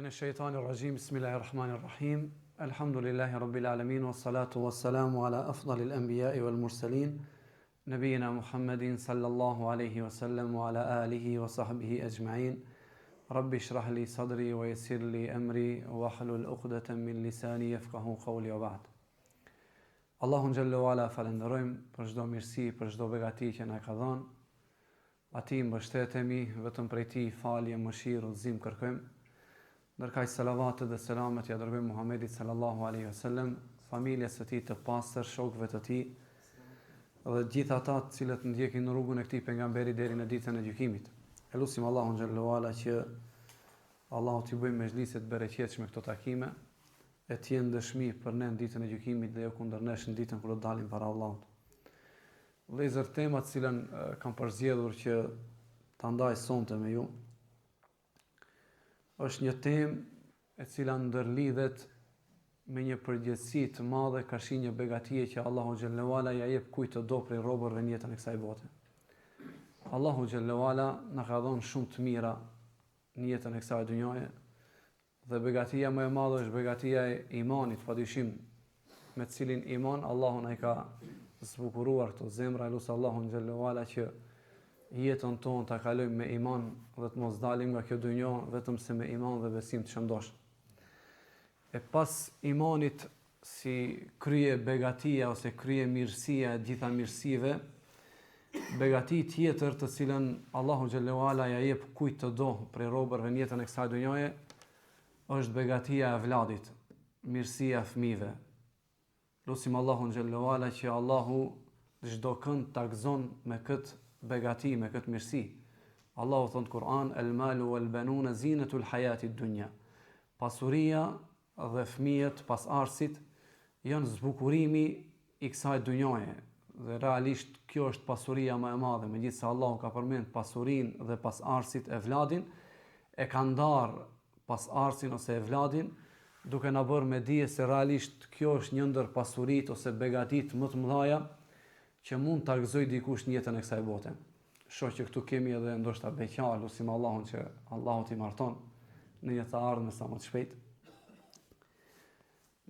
من الشيطان الرجيم بسم الله الرحمن الرحيم الحمد لله رب العالمين والصلاة والسلام على أفضل الأنبياء والمرسلين نبينا محمد صلى الله عليه وسلم وعلى آله وصحبه أجمعين رب اشرح لي صدري ويسر لي أمري واحلل عقدة من لساني يفقهوا قولي وبعد. Allahun xhallahu ala falenderojmë për çdo mirësi, për çdo begati që na ka dhënë. Atij mbështetemi, vetëm prej tij falje, mëshirë, udhëzim kërkojmë. Ndërkaq salavatet dhe selamet ja dërgojmë Muhamedit sallallahu alaihi wasallam, familjes së tij të pastër, shokëve të tij dhe gjithë ata të cilët ndjekin rrugën e këtij pejgamberi deri në ditën e gjykimit. Elusim Allahun xhallahu ala që Allahu t'i bëjë mezhliset bereqetshme këto takime, e t'jenë dëshmi për ne në ditën e gjykimit dhe jo kundër nesh në ditën kur do dalim para Allahut. Vëllezër, tema të cilën kam përzgjedhur që ta ndaj sonte me ju është një temë e cila ndërlidhet me një përgjegjësi të madhe, ka shi një begatie që Allahu xhallahu ala ja jep kujt të do prej robërve në jetën e kësaj bote. Allahu xhallahu ala na ka dhënë shumë të mira në jetën e kësaj dhunjaje. Dhe begatia më e madhe është begatia e imanit, padyshim, me të cilin iman Allahu na i ka zbukuruar këto zemra, lutë Allahun xhallahu ala që jetën tonë ta kalojmë me iman dhe të mos dalim nga kjo dunjë vetëm se me iman dhe besim të shëndosh. E pas imanit si krye begatia ose krye mirësia e gjitha mirësive, begati tjetër të cilën Allahu xhallahu ala ja jep kujt të do prej robërve në jetën e kësaj dunjaje është begatia e vladit, mirësia e fëmijëve. Lutim Allahun xhallahu ala që Allahu çdo kënd ta gëzon me këtë begati, me këtë mirësi. Allahu thon në Kur'an: "El-malu wal-banuna zinatul hayatid dunya." Pasuria dhe fëmijët, pasardhësit janë zbukurimi i kësaj dunjaje. Dhe realisht kjo është pasuria më e madhe, megjithëse Allahu ka përmend pasurinë dhe pasardhësit e vladin, e ka ndarë pasardhësin ose e vladin, duke na bërë me dije se realisht kjo është një ndër pasuritë ose begatitë më të mëdha që mund ta gëzojë dikush në jetën e kësaj bote. Shoh që këtu kemi edhe ndoshta beqar, lutim Allahun që Allahu t'i marton në një të ardhmë sa më të shpejt.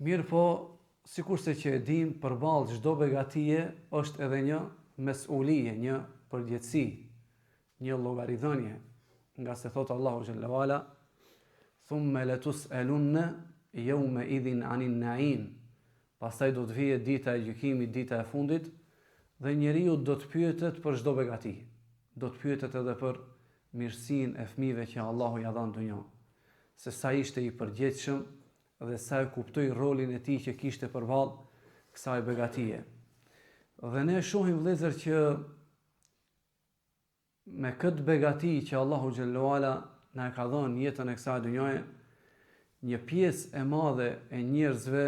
Mirë po, sikurse që e dim, përballë çdo begatie është edhe një mesulije, një përgjegjësi, një llogaridhënie, nga se thot Allahu xhallahu ala: "Thumma latus'alunna yawma idhin 'anin na'im." Pastaj do të vijë dita e gjykimit, dita e fundit, dhe njeriu do të pyetet për çdo begati. Do të pyetet edhe për mirësinë e fëmijëve që Allahu ja dha në dunjë. Se sa ishte i përgjegjshëm dhe sa e kuptoi rolin e tij që kishte përballë kësaj begatie. Dhe ne shohim vëllezër që me këtë begati që Allahu xhallahu ala na ka dhënë jetën e kësaj dunjaje, një pjesë e madhe e njerëzve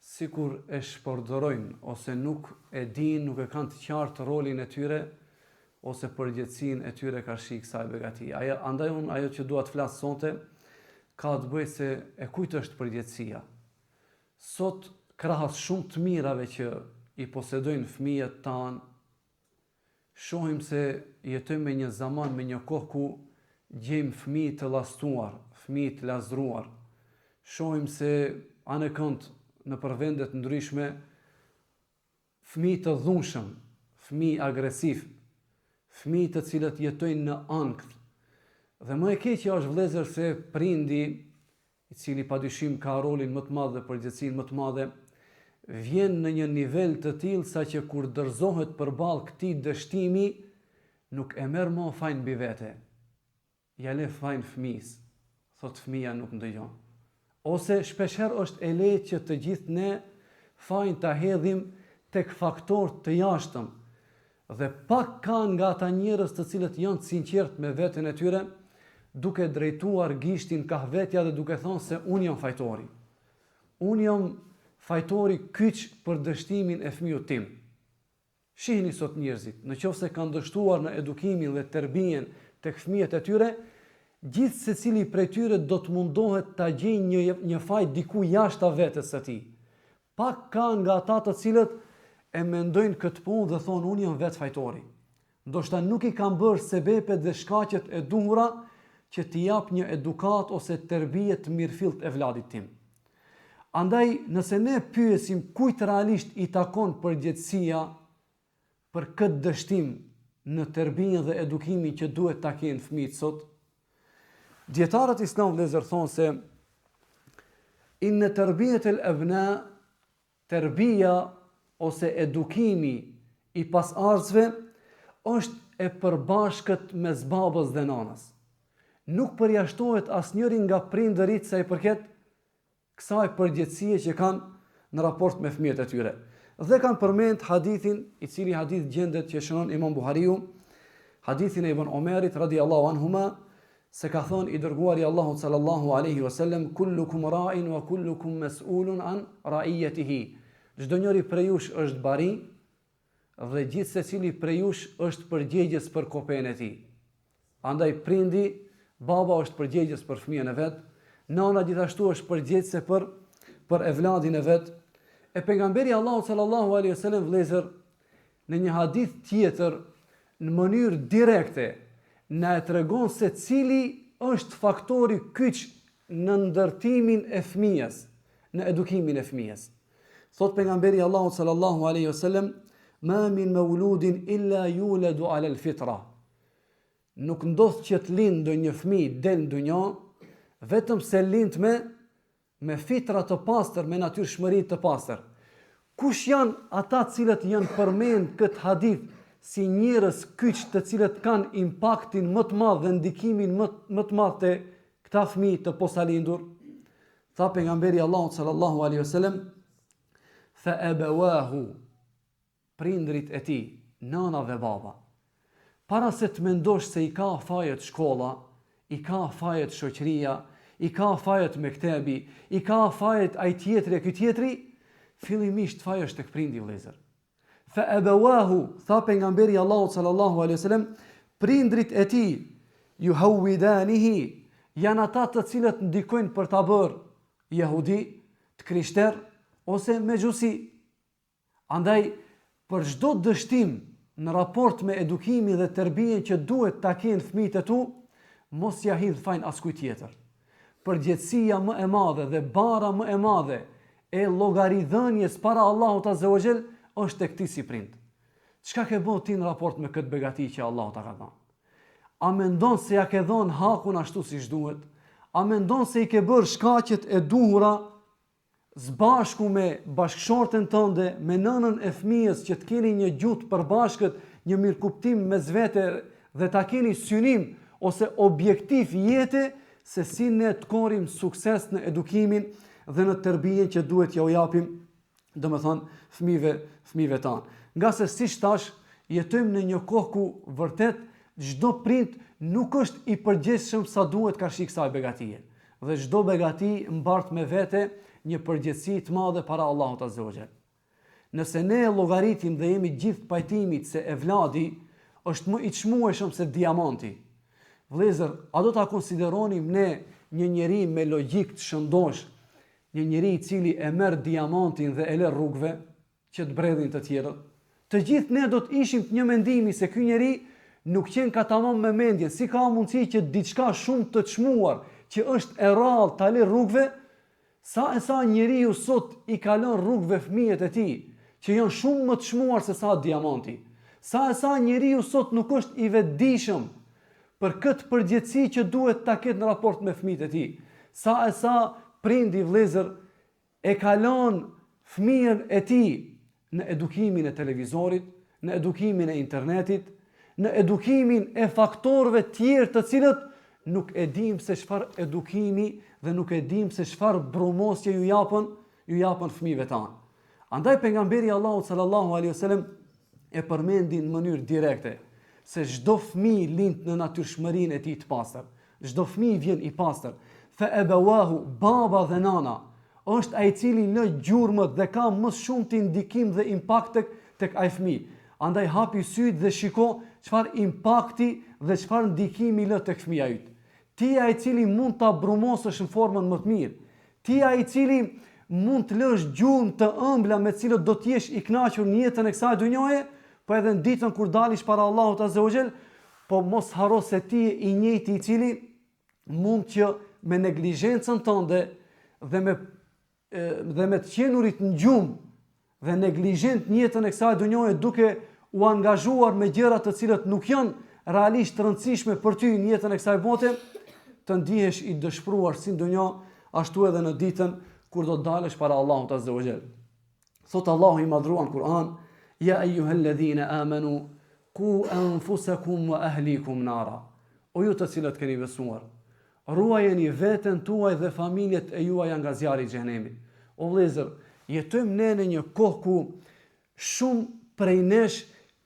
sikur e shpordorojnë ose nuk e dinë, nuk e kanë të qartë rolin e tyre ose përgjegjësinë e tyre karshi kësaj begatie. Andaj ajo që dua të flas sonte ka të bëjë se e kujt është përgjegjësia. Sot krahas shumë të mirave që i posedojnë fëmijët tanë, shohim se jetojmë me një zaman, me një kohë ku gjejmë fëmijë të llastuar, fëmijë të lazruar. Shohim se anë kënd në përvendet ndryshme fëmijë të dhunshëm, fëmijë agresiv, fëmijë të cilët jetojnë në ankth. Dhe më e keqja është vëllezër se prindi, i cili padyshim ka rolin më të madh dhe përgjegjësinë më të madhe, vjen në një nivel të tillë sa që kur dorëzohet përballë këtij dështimi, nuk e merr më fajin mbi vete. Ja le fajin fëmijës, thot fëmija nuk ndëgjon. Ose shpeshherë është e lehtë që të gjithë ne fajin ta hedhim tek faktorë të jashtëm. Dhe pak kanë nga ata njerëz të cilët janë të sinqertë me veten e tyre, duke drejtuar gishtin ka vetja dhe duke thonë se unë jam fajtori. Unë jam fajtori kyç për dështimin e fëmijët tim. Shihni sot njerëzit, nëse kanë dështuar në edukimin dhe tërbijen tek fëmijët e tyre, gjithë secili prej tyre do të mundohet ta gjejë një fajt diku jashtë vetes së tij. Pak kanë nga ata të cilët e mendojnë këtë punë dhe thonë unë jam vetë fajtori. Ndoshta nuk i kanë bërë sebepet dhe shkaqet e duhura që t'i jap një edukat ose tërbije të mirëfillt e vladit tim. Andaj, nëse ne pyesim kujt realisht i takon përgjegjësia për këtë dështim në tërbijen dhe edukimin që duhet ta kenë fëmijët sot, dietarët islam vëllezër thonë se inna tarbiyat al-abna, tërbija ose edukimi i pasardhësve është e përbashkët mes babës dhe nanës. Nuk përjashtohet asnjëri nga prindërit sa i përket kësaj përgjegjësie që kanë në raport me fëmijët e tyre. Dhe kanë përmend hadithin, i cili hadith gjendet që shënon Imam Buhariu, hadithin e Ibn Omerit radhiyallahu anhuma, se ka thonë i dërguari Allahu sallallahu alaihi wasallam, kullukum ra'in wa kullukum mas'ulun an ra'iyatihi. Çdo njeri prej jush është bari dhe gjithë secili prej jush është përgjegjës për kopën e tij. Andaj prindi, baba është përgjegjës për fëmijën e vet, nana gjithashtu është përgjegjëse për evladin e vet. E pejgamberi Allahu sallallahu alaihi wasallam vëllezër në një hadith tjetër në mënyrë direkte na e tregon se cili është faktori kyç në ndërtimin e fëmijës, në edukimin e fëmijës. Thot pejgamberi Allahu sallallahu alaihi wasallam, ma min mauludin illa yuladu ala al-fitra. Nuk ndodh që të lindë një fëmijë del në dunjë vetëm se lind me fitra të pastër, me natyrshmëri të pastër. Kush janë ata cilët janë përmend këtë hadith si njerëz kyç të cilët kanë impaktin më të madh dhe ndikimin më të madh te këta fëmijë të posalindur? Tha pejgamberi Allahu sallallahu alaihi wasallam, fa abawahu, prindrit e tij, nana dhe baba. Para se të mendosh se i ka fajet shkolla, i ka fajet shoqëria, i ka fajet mektebi, i ka fajet ai tjetri e ky tjetri, fillimisht faja është tek prindi vëllezër. Fa abawahu, tha pejgamberi Allahu sallallahu alaihi wasallam, prindrit e tij yuhawidanihi, janë ata të cilët ndikojnë për ta bërë jehudi, të krishter ose mexhusi. Andaj për çdo dështim në raport me edukimin dhe tërbijen që duhet ta kenë fëmijët e tu, mos ja hidh fajin askujt tjetër. Përgjegjësia më e madhe dhe bara më e madhe e llogaridhënies para Allahut azza wa jall është tek ti si prind. Çka ke bën ti në raport me këtë begati që Allahu ta ka dhënë? A mendon se ja ke dhënë hakun ashtu siç duhet? A mendon se i ke bërë shkaqet e duhura zbashku me bashkëshorten tënde, me nënën e fëmijës që të keni një gjuhë të përbashkët, një mirëkuptim mes vete dhe ta keni synim ose objektiv jete se si ne të korim sukses në edukimin dhe në tërbijen që duhet ja u japim, domethënë fëmijëve tanë. Nga se siç thash, jetojmë në një kohë ku vërtet çdo prind nuk është i përgjegjshëm sa duhet karshi kësaj begatie. Dhe çdo begati mbart me vete një përgjegjësi të madhe para Allahut azza wa jall. Nëse ne llogaritim dhe jemi gjithë pajtimit se evladi është më i çmueshëm se diamanti, vëllezër, a do ta konsideronim ne një njeri me logjik të shëndosh, një njeri i cili e merr diamantin dhe e lë rrugëve që të bredhin të tjerët? Të gjithë ne do të ishim të një mendimi se ky njeri nuk qen ka tamam me mendjen, si ka mundësi që diçka shumë të çmuar, që është e rrallë ta lë rrugëve, sa njeriu sot i kalon rrugëve fëmijët e tij, që janë shumë më të çmuar se sa diamanti. Sa njeriu sot nuk është i vetëdijshëm për këtë përgjegjësi që duhet ta ketë në raport me fëmijët e tij. Sa prindi vëllezër e kalon fëmijën e tij në edukimin e televizorit, në edukimin e internetit, në edukimin e faktorëve tjerë të cilët nuk e dim se çfarë edukimi dhe nuk e dim se çfarë brumosje ju japën fëmijëve tanë. Andaj pejgamberi Allahu sallallahu alaihi wasallam e përmendi në mënyrë direkte se çdo fëmijë lind në natyrshmërinë e tij të pastër. Çdo fëmijë vjen i pastër. Fa abawahu, baba dhe nana, është ai i cili në gjurmët dhe ka më shumë të ndikim dhe impakt tek ai fëmijë. Andaj hapi syt dhe shiko çfarë impakti dhe çfarë ndikimi lë tek fëmia yt. Ti ai i cili mund ta brumosësh në formën më të mirë. Ti ai i cili mund të lësh gjurmë të ëmbla me të cilët do të jesh i kënaqur në jetën e kësaj dhunjaje, po edhe në ditën kur dalish para Allahut azza wa jall, po mos harro se ti je i njëjti i cili mund që me neglizhencën tënde dhe me të qenurit në gjumë dhe neglizhent në jetën e kësaj dunjoje duke u angazhuar me gjëra të cilët nuk janë realisht të rëndësishme për ty në jetën e kësaj bote, të ndihesh i dëshpëruar si në dunjë, ashtu edhe në ditën kur do të dalësh para Allahut Azza wa Jall. Thot Allahu i madhruar në Kur'an: "Ya ayyuhalladhina amanu qu anfusakum wa ahlikum nara." O ju të cilët keni besuar, ruajeni veten tuaj dhe familjet e juaja nga zjarri i xhenemit. O vëllezër, jetojmë ne në një kohë ku shumë prej nesh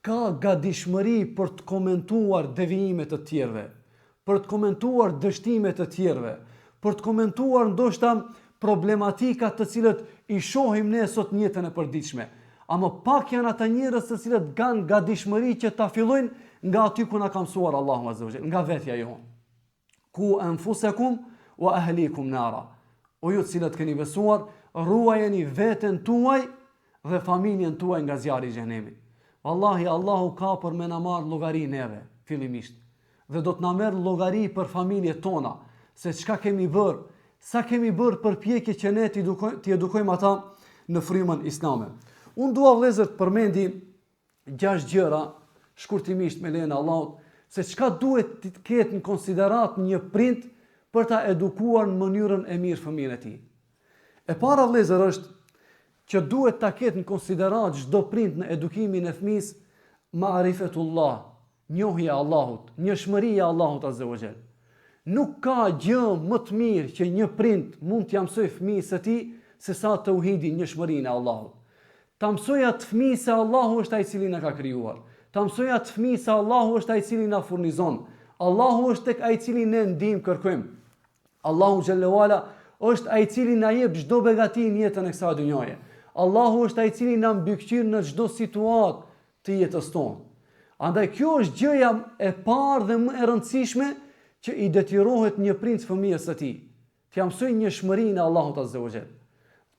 ka gatishmëri për të komentuar devijimet të tjerëve, për të komentuar dështimet të tjerëve, për të komentuar ndoshta problematika të cilët i shohim ne sot në jetën e përditshme. Ama pak janë ata njerëz të cilët kanë gatishmëri që ta fillojnë nga aty ku na ka mësuar Allahu Azza wa Jall, nga vetja jonë. Ku anfusakum wa ahlikum nara. O ju të cilët keni besuar, ruajeni veten tuaj dhe familjen tuaj nga zjarri i xhenemit. Wallahi Allahu ka për me na marr llogari neve fillimisht. Dhe do të na merr llogari për familjet tona, se çka kemi bërë, sa kemi bërë përpjekje që ne t'i edukojmë ata në frymën islame. Unë dua vëllezër të përmendi 6 gjëra shkurtimisht me lejen e Allahut, se çka duhet të ketë në konsiderat një prind për ta edukuar në mënyrën e mirë fëmijën e tij. E para vëllezër është që duhet ta ketë në konsiderat çdo prind në edukimin e fëmijës ma'rifetullah, njohja e Allahut, njohshmëria e Allahut Azza wa Jall. Nuk ka gjë më të mirë që një prind mund t'ia mësoj fëmijës së tij se sa tauhidin, njohshmërinë e Allahut. Ta mësoj atë fëmijë se Allahu është ai i cili na ka krijuar. Ta mësoj atë fëmijë se Allahu është ai i cili na furnizon. Allahu është tek ai i cili ne ndihmë kërkojmë. Allahu xhallahu ala është ai i cili na jep çdo begati në jetën e kësaj dhunjaje. Allahu është ai i cili na mbikëqyr në çdo situatë të jetës tonë. Andaj kjo është gjëja e parë dhe më e rëndësishme që i detyrohet një prind fëmijës së tij. T'ia mësojë njohshmërinë e Allahut Azza wa Jall.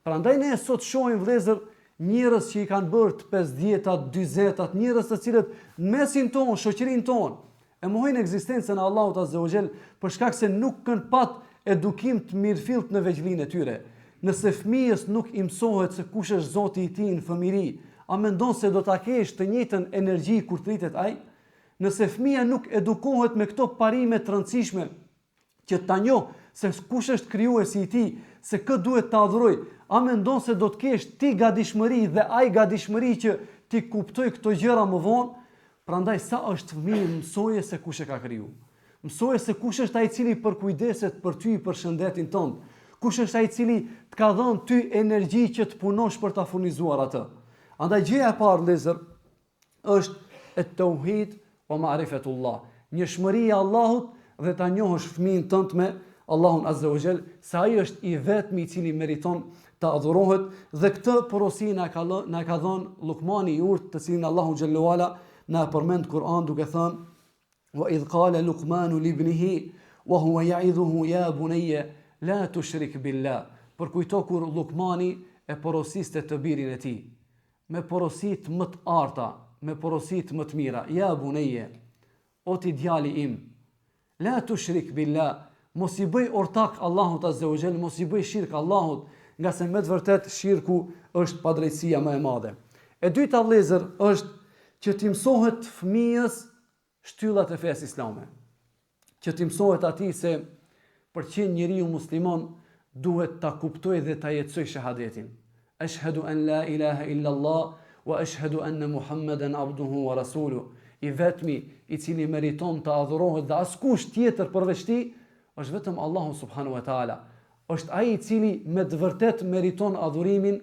Prandaj ne sot shohim vëllezër njerëz që i kanë bërë të 50-at, 40-at, njerëz të cilët në mesin tonë, shoqërinë tonë, e mohojnë ekzistencën e Allahut Azza wa Jall për shkak se nuk kanë pat edukim të mirëfillt në veçlinë e tyre. Nëse fëmijës nuk i mësohet se kush është Zoti i tij në fëmijëri, a mendon se do ta kesh të njëjtën energji kur të rritet ai? Nëse fëmia nuk edukohet me këto parime të rëndësishme që ta njoh se kush është krijuesi i tij, se kë duhet ta adhuroj, a mendon se do të kesh ti gatishmëri dhe ai gatishmëri që ti kuptoj këto gjëra më vonë? Prandaj sa është fëmijë, mësoje se kush e ka kriju. Mësoje se kush është ai i cili përkujdeset për ty, për shëndetin tënd. Kush është ai i cili të ka dhënë ty energji që të punosh për ta furnizuar atë. Andaj gjëja e parë vëllezër është et-tauhid wa ma'rifatullah. Njohshmëria e Allahut dhe ta njohësh fëmijën tënd me Allahun Azza wa Jall, se ai është i vetmi i cili meriton të adhurohet, dhe këtë porosi na ka dhënë Luqmani i urt, të cilin Allahu xhallahu ala na përmend Kur'an duke thënë: "Wa idh qala Luqmanu li ibnihi wa huwa ya'idhuhu ya bunayya la tushrik billah." Për kujto kur Luqmani e porosiste të birin e tij me porosit më të arta, me porosit më të mira: "Ya bunayya, o ti djali im, la tushrik billah." Mos i bëj ortak Allahut Azza wa Jall, mos i bëj shirk Allahut, nga se me të vërtet shirku është padrejtësia më e madhe. E dyta vëllezër është që t'i mësohet fëmijës shtyllat e fesë islame. Që t'i mësohet atij se për të qenë njeriu musliman duhet ta kuptojë dhe ta jetësojë shahadetin. Ashhadu an la ilaha illa Allah wa ashhadu anna Muhammeden abduhu wa rasuluhu. I vetmi i cili meriton të adhurohet dhe askush tjetër përveç tij është vetëm Allahu subhanahu wa taala. Është ai i cili me të vërtet meriton adhurimin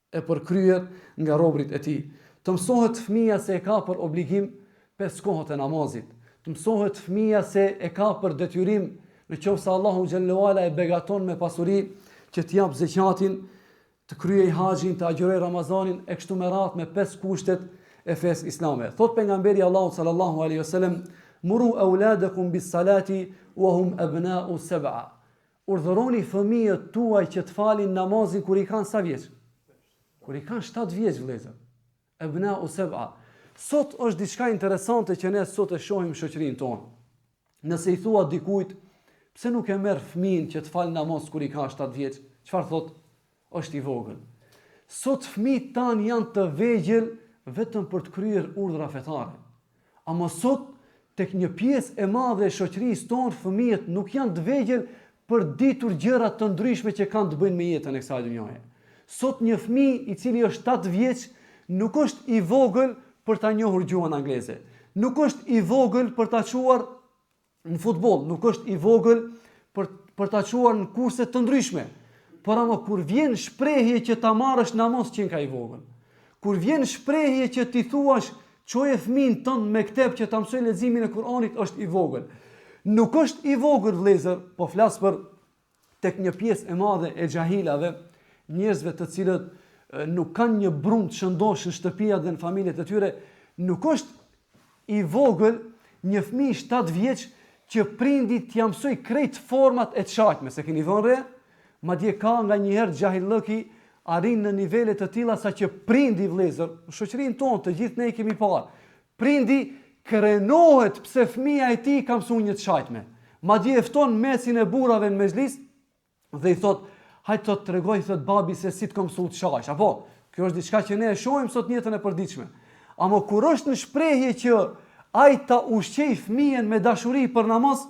e përkryer nga robërit e tij. Të mësohet fëmia se e ka për obligim 5 kohët e namazit. Të mësohet fëmia se e ka për detyrim, në qoftë se Allahu xhallahu ala e begaton me pasuri, që të jap zakatin, të kryej haxhin, të agjëroj Ramazanin e kështu me radhë me 5 kushtet e fesë islame. Thot pejgamberi Allahu sallallahu alaihi wasallam: "Muru auladakum bis salati wa hum abna'u sab'a." Urdhëroni fëmijët tuaj që të falin namazin kur i kanë sa vjeç? Kur i kanë 7 vjeç vëllezër. Abna'u sab'a. Sot është diçka interesante që ne sot e shohim në shoqërinë tonë. Nëse i thua dikujt, pse nuk e merr fëmijën që të fal namaz kur i ka 7 vjeç? Çfarë thot? Është i vogël. Sot fëmijët tanë janë të vegjël vetëm për të kryer urdhra fetare. Ama sot tek një pjesë e madhe e shoqërisë tonë fëmijët nuk janë të vegjël për ditur gjëra të ndryshme që kanë të bëjnë me jetën e kësaj dhunjaje. Sot një fëmijë i cili është 7 vjeç nuk është i vogël për ta njohur gjuhën angleze. Nuk është i vogël për ta çuar në futboll, nuk është i vogël për ta çuar në kurse të ndryshme. Por ama kur vjen shprehje që ta marrësh namaz që ka i vogël. Kur vjen shprehje që ti thuash çoje fëmin tënd me mekteb që ta mësoj leximin e Kuranit, është i vogël. Nuk është i vogël vëllezër, po flas për tek një pjesë e madhe e xahilave, njerëzve të cilët nuk kanë një brumë të shëndosh në shtëpia dhe në familjet e tyre, nuk është i vogël një fëmijë 7 vjeç që prindit t'ia mësoj krejt format e çajtme, se keni vënë re, madje ka nga një herë xahillëki arrin në nivele të tilla sa që prindi vëllezër, në shoqërinë tonë të gjithë ne i kemi parë. Prindi krenohet pse fëmia e tij ka mësuar një çajtme. Madje e fton mesin e burrave në mezhlis dhe i thot, hajt të tregoj thot babi se si të kam mësuar të shajsh. Apo, kjo është diçka që ne e shohim sot në jetën e përditshme. Ama kur është në shprehje që ai ta ushqej fëmijën me dashuri për namaz,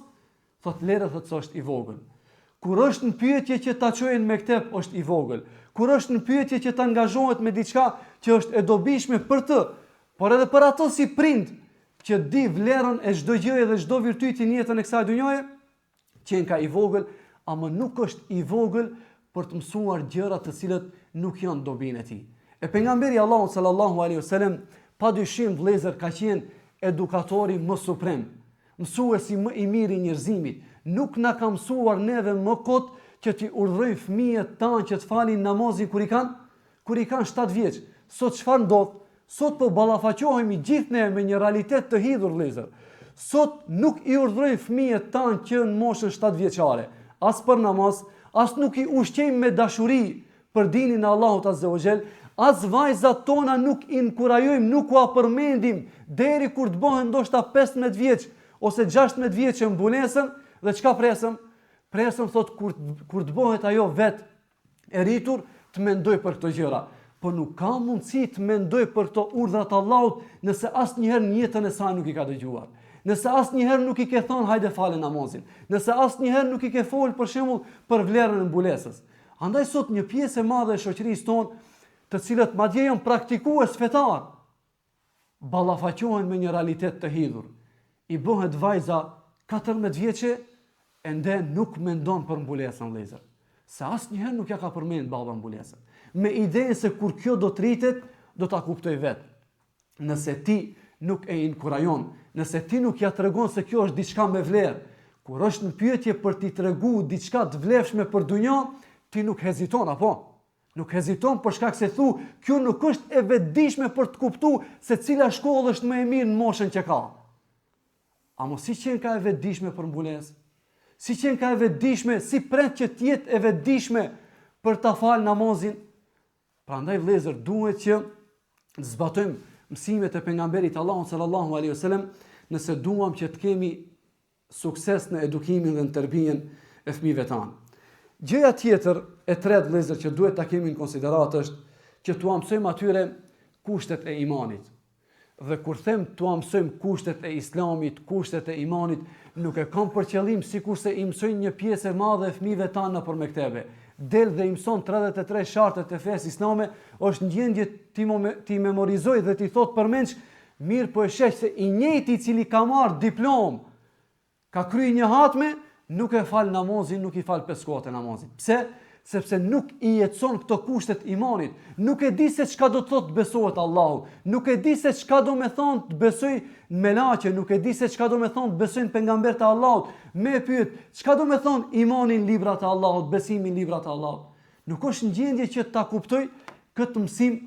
thot lere thot se është i vogël. Kur është në pyetje që ta çojnë me mekteb, është i vogël. Kur është në pyetje që ta angazhohet me diçka që është e dobishme për të, por edhe për ato si prind që di vlerën e çdo gjëje dhe çdo virtyti në jetën e kësaj dhunjaje, qenë ka i vogël, ama nuk është i vogël për të mësuar gjëra të cilët nuk janë dobinë e tij. E pejgamberi Allahu sallallahu alaihi wasallam padyshim vëllezër ka qenë edukatori më suprem, mësuesi më i mirë i njerëzimit. Nuk na ka mësuar neve më kot që t'i urdhëroj fëmijët tanë që të falin namazin kur i kanë 7 vjeç. Sot çfarë ndodh? Sot po ballafaqohemi gjithë ne me një realitet të hidhur vëllezër. Sot nuk i urdhëroj fëmijët tanë që në moshën 7 vjeçare, as për namaz, as nuk i ushqejmë me dashuri për dinin e Allahut azza wa jall, as vajzat tona nuk i inkurajojmë, nuk u përmendim deri kur të bëhen ndoshta 15 vjeç ose 16 vjeç në mbunesën dhe çka presëm? Presëm thot kur të bëhet ajo vet e rritur të mendoj për këto gjëra. Po nuk ka mundësi të mendoj për këto urdhra të Allahut nëse asnjëherë në jetën e saj nuk i ka dëgjuar. Nëse asnjëherë nuk i ke thonë hajde fale namazin. Nëse asnjëherë nuk i ke fol për shembull për vlerën e mbulesës. Andaj sot një pjesë e madhe e shoqërisë tonë, të cilët madje janë praktikues fetar, ballafaqohen me një realitet të hidhur. I bëhet vajza 14 vjeçe e ende nuk mendon për mbulesën vëllezër. Se asnjëherë nuk ja ka përmend baba mbulesën. Me idenë se kur kjo do të rritet, do ta kuptoj vet. Nëse ti nuk e inkurajon, nëse ti nuk ja tregon se kjo është diçka me vlerë, kur është në pyetje për t'i treguar diçka të vlefshme për dunjë, ti nuk heziton apo? Nuk heziton për shkak se thu, kjo nuk është e vetëdijshme për të kuptuar se cila shkollë është më e mirë në moshën që ka. A mos si qenë ka e vetëdijshme për mbulesë? Si qenë ka e vetëdijshme, si pret që t'jetë e vetëdijshme për ta fal namazin? Prandaj vëllezër, duhet që të zbatojmë mësimet e pejgamberit Allahut sallallahu alaihi wasallam nëse duam që të kemi sukses në edukimin dhe në tërbijen e fëmijëve tanë. Gjëja tjetër e tretë vëllezër që duhet ta kemi në konsiderat është që t'u mësojmë atyre kushtet e imanit. Dhe kur them t'u mësojmë kushtet e islamit, kushtet e imanit, nuk e kam për qëllim sikurse i mësojnë një pjesë e madhe e fëmijëve tanë nëpër mektebe. Del dhe i mëson 33 shartet e fesë islame, është gjendje ti memorizoj dhe ti thot përmendsh, mirë po e sheh se i njëjti i cili ka marr diplom, ka kryer një hatme, nuk e fal namazin, nuk i fal 5 kohët e namazit. Pse? Sepse nuk i jetson këto kushtet imanit. Nuk e di se çka do të thotë besohet Allahut. Nuk e di se çka do me thonë të besoj në melaqe, nuk e di se çka do me thonë të besoj në pejgamber të Allahut. Me pyet, çka do me thonë imanin librat e Allahut, besimin librat e Allahut. Nuk është në gjendje që ta kuptoj këtë mësim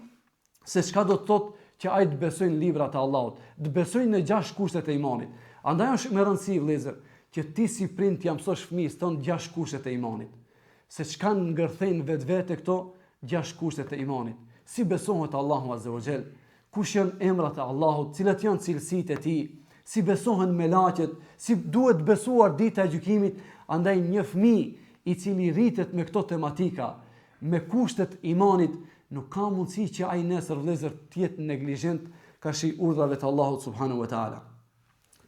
se çka do të thotë që ai të besojë në librat e Allahut, të besojë në 6 kushtet e imanit. Andaj është me rëndësi vëllezër që ti si prind t'ia mësosh fëmijës tënd 6 kushtet e imanit. Se çka ngërthejnë vetvete këto 6 kushtet e imanit. Si besohet Allahu azza wa jall, kush janë emrat e Allahut, cilat janë cilësitë e tij, si besohen melaqet, si duhet besuar dita e gjykimit. Andaj një fëmijë i cili rritet me këto tematika, me kushtet imanit, nuk ka mundësi që ai nesër vëllezër të jetë neglizhent ka shi urdhrave të Allahut subhanahu wa taala.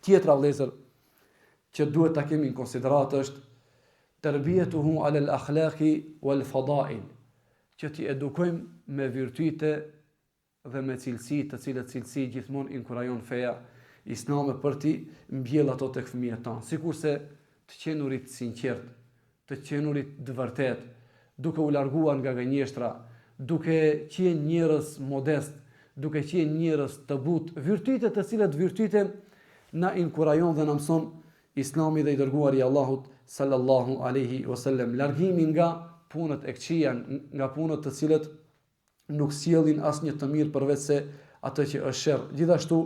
Tjetra vëllezër që duhet ta kemi në konsiderat është terbiyetuhu ala al-akhlaqi wal fadail, që t'i edukojmë me virtyte dhe me cilësi, të cilët cilësi gjithmonë inkurajon feja islame për t'i mbjell ato tek fëmijët tanë, sikurse të qenurit sinqert, të qenurit të vërtet, duke u larguar nga gënjeshtra, duke qenë njerëz modest, duke qenë njerëz të butë, virtyte të cilët virtyte na inkurajon dhe na mëson Islami dhe i dërguari i Allahut sallallahu alaihi wasallam, largimi nga punët e këqija, nga punët të cilët nuk sjellin asnjë të mirë përveç se atë që është sherr. Gjithashtu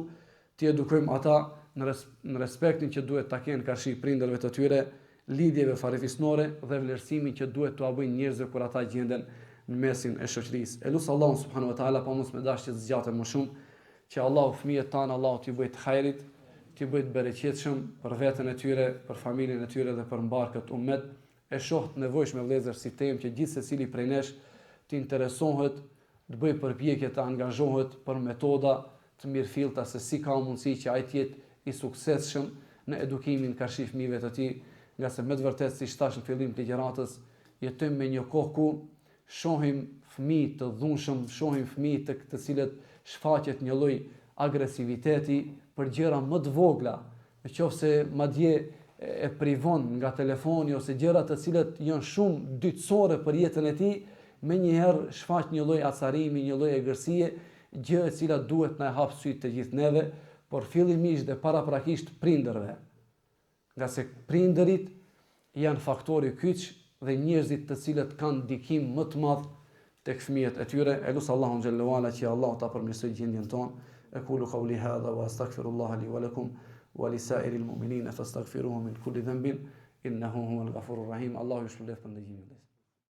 t'i edukojmë ata në respektin që duhet ta kenë karshi prindërve të tyre, lidhjeve farefisnore dhe vlerësimin që duhet t'ua bëjnë njerëzve kur ata gjenden në mesin e shoqërisë. Elus Allahu subhanahu wa taala pa mos me dashje të zgjatet më shumë, që Allahu fëmijët tanë Allahu t'i bëjë të hajrit, t'i bëjë të bereqetshëm për veten e tyre, për familjen e tyre dhe për mbarkët ummet. E shoh të nevojshme vëllezër si temë që gjithë secili prej nesh të interesohet, të bëjë përpjekje të angazhohet për metoda të mirëfillta se si ka mundësi që ai të jetë i suksesshëm në edukimin karshi fëmijëve të tij, nga se me të vërtetë si thash në fillim të ligjëratës, jetojmë me një kohë ku shohim fëmijë të dhunshëm, shohim fëmijë të cilët shfaqet një lloj agresiviteti për gjëra më të vogla, nëse madje e privon nga telefoni ose gjëra të cilat janë shumë dytësore për jetën e tij, menjëherë shfaq një lloj acarimi, një lloj egërsie, gjë e cila duhet na hap sytë të gjithë neve, por fillimisht dhe paraprakisht prindërve. Nga se prindërit janë faktori kyç dhe njerëzit të cilët kanë ndikim më të madh tek fëmijët e tyre. Elus Allahun xhallahu ala që Allah ta përmirësoj gjendjen tonë. أقول قولي هذا وأستغفر الله لي ولكم ولسائر المؤمنين فاستغفروه من كل ذنب إنه هو الغفور الرحيم. الله يشفي لكم.